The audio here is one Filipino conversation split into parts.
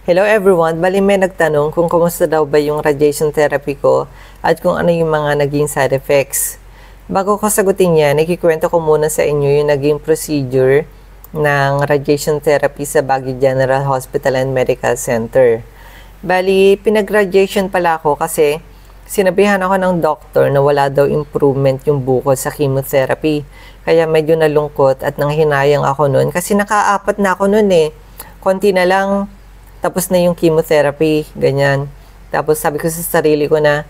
Hello everyone! Bali may nagtanong kung kumusta daw ba yung radiation therapy ko at kung ano yung mga naging side effects. Bago ko sagutin yan, ikikwento ko muna sa inyo yung naging procedure ng radiation therapy sa Baguio General Hospital and Medical Center. Bali, pinag-radiation pala ako kasi sinabihan ako ng doctor na wala daw improvement yung bukol sa chemotherapy. Kaya medyo nalungkot at nanghinayang ako noon kasi nakaapat na ako noon eh. Konti na lang, tapos na yung chemotherapy, ganyan. Tapos sabi ko sa sarili ko na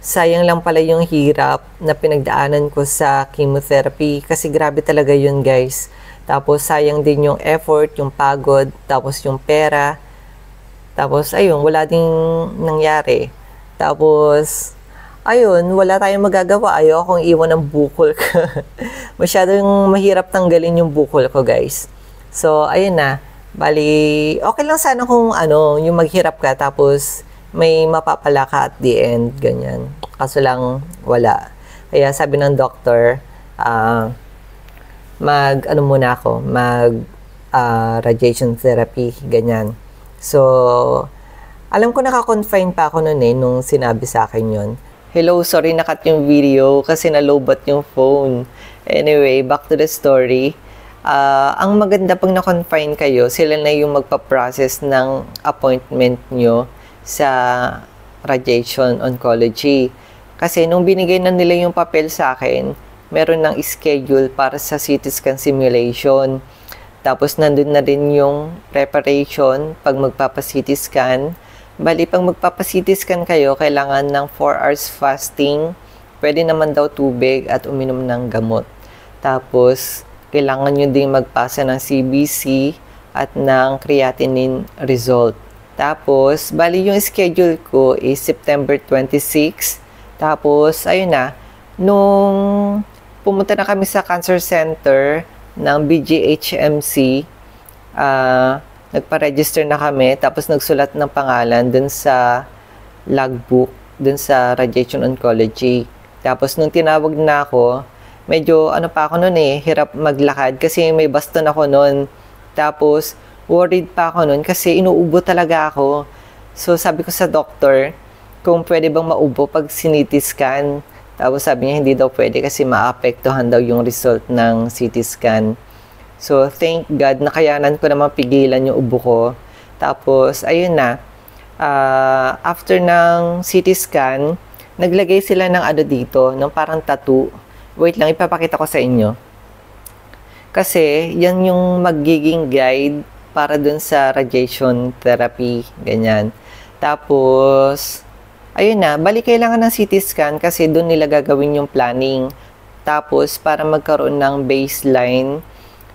sayang lang pala yung hirap na pinagdaanan ko sa chemotherapy kasi grabe talaga yun guys. Tapos sayang din yung effort, yung pagod, tapos yung pera. Tapos ayun, wala ding nangyari. Tapos ayun, wala tayong magagawa. Ayaw akong iwan ng bukol ko. Masyadong mahirap tanggalin yung bukol ko guys. So ayun na. Bali, okay lang sana kung yung maghirap ka tapos may mapapala ka at the end, ganyan. Kaso lang, wala. Kaya sabi ng doctor, muna ako, radiation therapy, ganyan. So, alam ko naka-confine pa ako noon nung sinabi sa akin yon. Hello, sorry nakat yung video kasi nalobat yung phone. Anyway, back to the story. Ang maganda pag na-confine kayo, sila na yung magpa-process ng appointment nyo sa radiation oncology. Kasi nung binigay na nila yung papel sa akin, meron ng schedule para sa CT scan simulation. Tapos nandun na rin yung preparation pag magpapa-CT scan. Bali, pag magpapa-CT scan kayo, kailangan ng 4 hours fasting. Pwede naman daw tubig at uminom ng gamot. Tapos, kailangan nyo din magpasa ng CBC at ng creatinine result. Tapos, bali yung schedule ko is September 26. Tapos, ayun na, nung pumunta na kami sa cancer center ng BGHMC, nagpa-register na kami, tapos nagsulat ng pangalan dun sa logbook, dun sa radiation oncology. Tapos, nung tinawag na ako, medyo pa ako noon hirap maglakad kasi may baston ako noon. Tapos, worried pa ako noon kasi inuubo talaga ako. So, sabi ko sa doctor, kung pwede bang maubo pag CT scan. Tapos sabi niya, hindi daw pwede kasi maapektuhan daw yung result ng CT scan. So, thank God, nakayanan ko naman pigilan yung ubo ko. Tapos, ayun na. After ng CT scan, naglagay sila ng dito, ng parang tattoo. Wait lang, ipapakita ko sa inyo. Kasi, yan yung magiging guide para dun sa radiation therapy, ganyan. Tapos, ayun na, bali kailangan ng CT scan kasi dun nila gagawin yung planning. Tapos, para magkaroon ng baseline,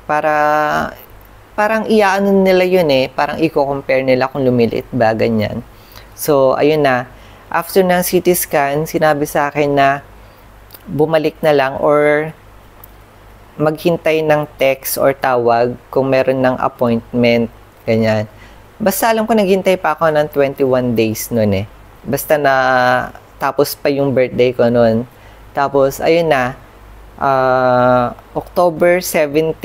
parang iaano nila yun parang i-compare nila kung lumilit ba, ganyan. So, ayun na. After ng CT scan, sinabi sa akin na bumalik na lang or maghintay ng text or tawag kung meron ng appointment, ganyan. Basta alam ko naghintay pa ako ng 21 days noon Basta na tapos pa yung birthday ko noon. Tapos, ayun na, October 17,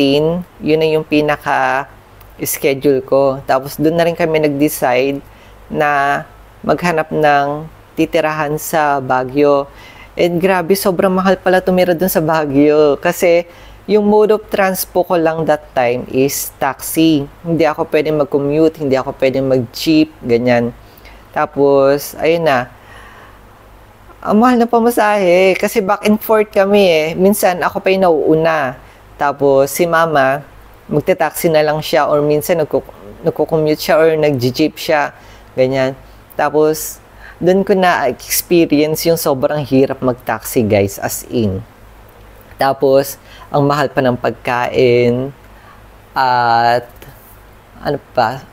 yun na yung pinaka-schedule ko. Tapos, doon na rin kami nag-decide na maghanap ng titirahan sa Baguio. And grabe, sobrang mahal pala tumira dun sa Baguio. Kasi, yung mode of transport ko lang that time is taxi. Hindi ako pwedeng mag-commute, hindi ako pwedeng mag-jeep, ganyan. Tapos, ayun na. Ang mahal na pamasahe. Kasi back and forth kami Minsan, ako pa yung nauuna. Tapos, si mama, magte-taxi na lang siya or minsan nagko-commute siya or nag-jeep siya. Ganyan. Tapos, doon ko na-experience yung sobrang hirap mag-taxi, guys, as in. Tapos, ang mahal pa ng pagkain. At,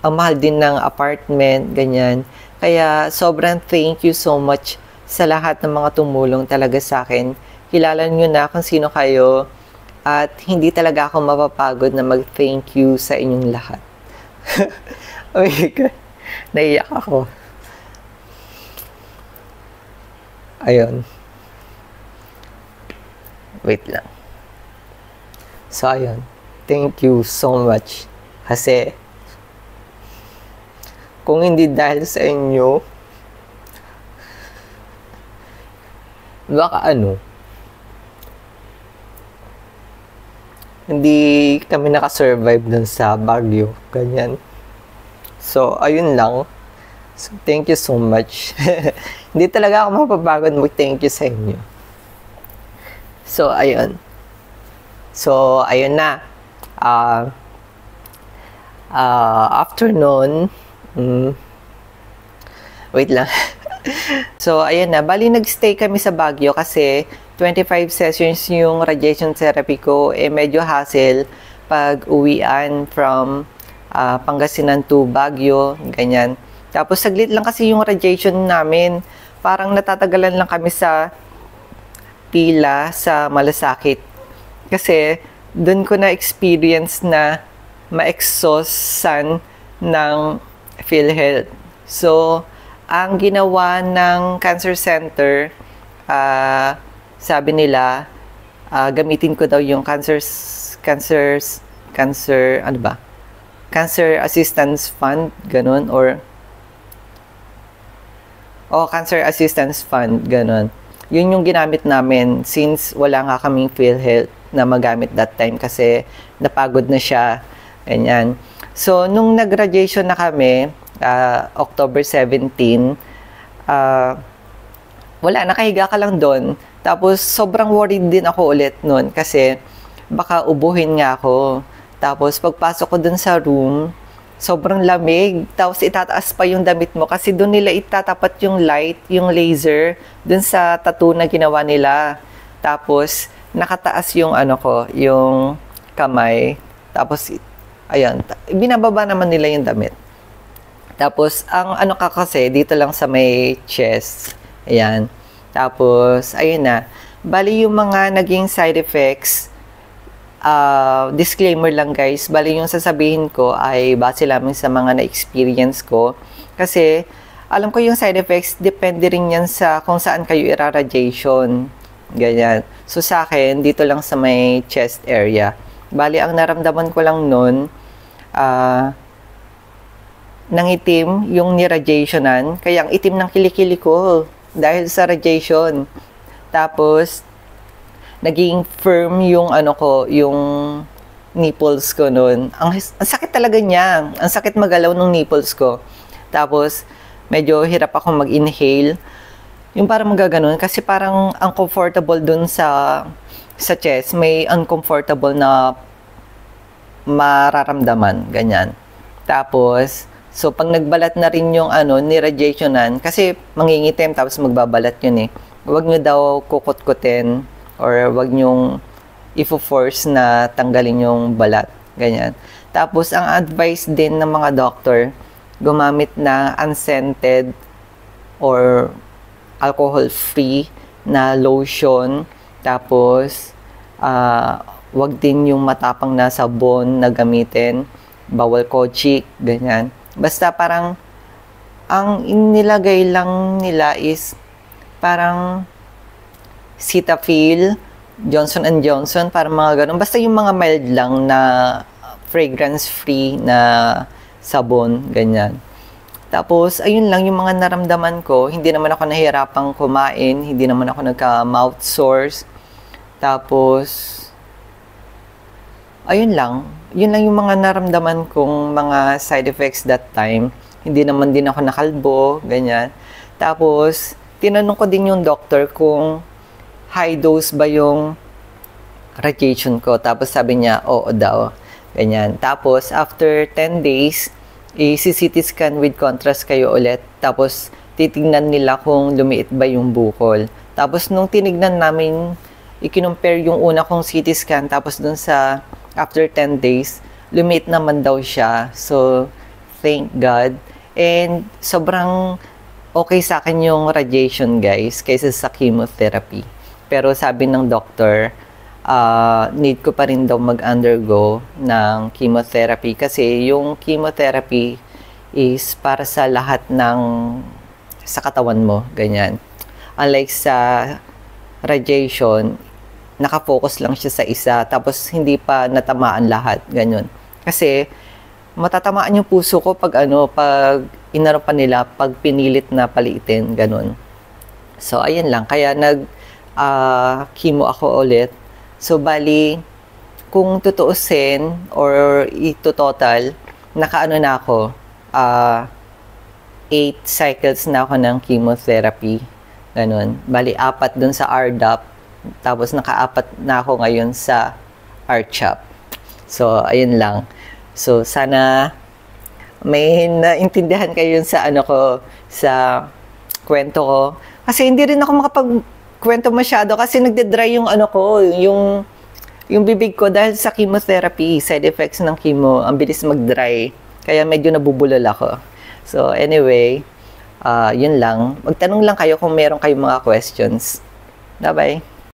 ang mahal din ng apartment, ganyan. Kaya, sobrang thank you so much sa lahat ng mga tumulong talaga sa akin. Kilala nyo na kung sino kayo. At, hindi talaga ako mapapagod na mag-thank you sa inyong lahat. Oh my God. Naiyak ako. Ayun. Wait lang. So, ayun. Thank you so much. Kasi, Kung hindi dahil sa inyo, baka hindi kami nakasurvive dun sa Baguio, ganyan. So, ayun lang. So, thank you so much. Hindi talaga ako mapapagod mag-thank you sa inyo. So, ayun. So, ayun na. Afternoon. Wait lang. So, ayun na. Bali, nag-stay kami sa Baguio kasi 25 sessions yung radiation therapy ko. Medyo hassle pag uwian from Pangasinan to Baguio. Ganyan. Tapos, saglit lang kasi yung radiation namin. Parang natatagalan lang kami sa pila sa Malasakit. Kasi, doon ko na-experience na ma-exhaustan ng PhilHealth. So, ang ginawa ng Cancer Center, sabi nila, gamitin ko daw yung Cancer Assistance Fund, ganun, or Cancer Assistance Fund, ganun. Yun yung ginamit namin since wala nga kaming PhilHealth na magamit that time kasi napagod na siya. Ganyan. So, nung nag-radiation na kami, October 17, wala, nakahiga ka lang doon. Tapos, sobrang worried din ako ulit noon kasi baka ubuhin nga ako. Tapos, pagpasok ko doon sa room, sobrang lamig. Tapos, itataas pa yung damit mo kasi doon nila itatapat yung light, yung laser, doon sa tattoo na ginawa nila. Tapos, nakataas yung yung kamay. Tapos, ayan, binababa naman nila yung damit. Tapos, ang kasi, dito lang sa may chest. Ayan. Tapos, ayun na. Bali yung mga naging side effects, disclaimer lang guys, bali yung sasabihin ko ay base lamang sa mga na-experience ko. Kasi, alam ko yung side effects, depende rin yan sa kung saan kayo iraradiation. Ganyan. So, sa akin, dito lang sa may chest area. Bali, ang naramdaman ko lang nun, nangitim yung niradiationan. Kaya ang itim ng kilikili ko dahil sa radiation. Tapos, naging firm yung yung nipples ko nun. Ang sakit talaga niya. Ang sakit magalaw ng nipples ko. Tapos, medyo hirap akong mag-inhale. Yung parang magaganon. Kasi parang uncomfortable dun sa chest. May uncomfortable na mararamdaman. Ganyan. Tapos, so pag nagbalat na rin yung ni-radiationan, kasi mangingitim tapos magbabalat yun eh. Huwag nyo daw kukut-kutin or huwag nyong ifo-force na tanggalin yung balat. Ganyan. Tapos, ang advice din ng mga doctor, gumamit ng unscented or alcohol-free na lotion. Tapos, wag din yung matapang na sabon na gamitin. Bawal kochik, ganyan. Basta parang, ang inilagay lang nila is parang Cetaphil, Johnson & Johnson, para mga ganun. Basta yung mga mild lang na fragrance-free na sabon, ganyan. Tapos, ayun lang yung mga naramdaman ko. Hindi naman ako nahihirapang kumain. Hindi naman ako nagka-mouth sores. Tapos, ayun lang. Yun lang yung mga naramdaman kong mga side effects that time. Hindi naman din ako nakalbo, ganyan. Tapos, tinanong ko din yung doctor kung high dose ba yung radiation ko. Tapos sabi niya, oo daw. Ganyan. Tapos, after 10 days, i-CT scan with contrast kayo ulit. Tapos, titignan nila kung lumiit ba yung bukol. Tapos, nung tinignan namin, i-compare yung una kong CT scan. Tapos, dun sa after 10 days, lumiit naman daw siya. So, thank God. And, sobrang okay sa akin yung radiation, guys, kaysa sa chemotherapy. Pero sabi ng doctor, need ko pa rin daw mag-undergo ng chemotherapy kasi yung chemotherapy is para sa lahat sa katawan mo, ganyan. Unlike sa radiation, nakafocus lang siya sa isa tapos hindi pa natamaan lahat, ganyan. Kasi matatamaan yung puso ko pag inano pa nila pag pinilit na paliitin, ganun. So, ayan lang. Kaya chemo ako ulit. So, bali, kung tutuusin or ito total, nakaano na ako, 8 cycles na ako ng chemotherapy. Ganun. Bali, 4 dun sa RDAP. Tapos, naka-4 na ako ngayon sa RCHOP. So, ayun lang. So, sana may naintindihan kayo sa sa kwento ko. Kasi hindi rin ako makapagkwento masyado kasi nagde-dry yung yung bibig ko dahil sa chemotherapy, side effects ng chemo, ang bilis mag-dry. Kaya medyo nabubulol ako. So, anyway, yun lang. Magtanong lang kayo kung meron kayong mga questions. Bye-bye.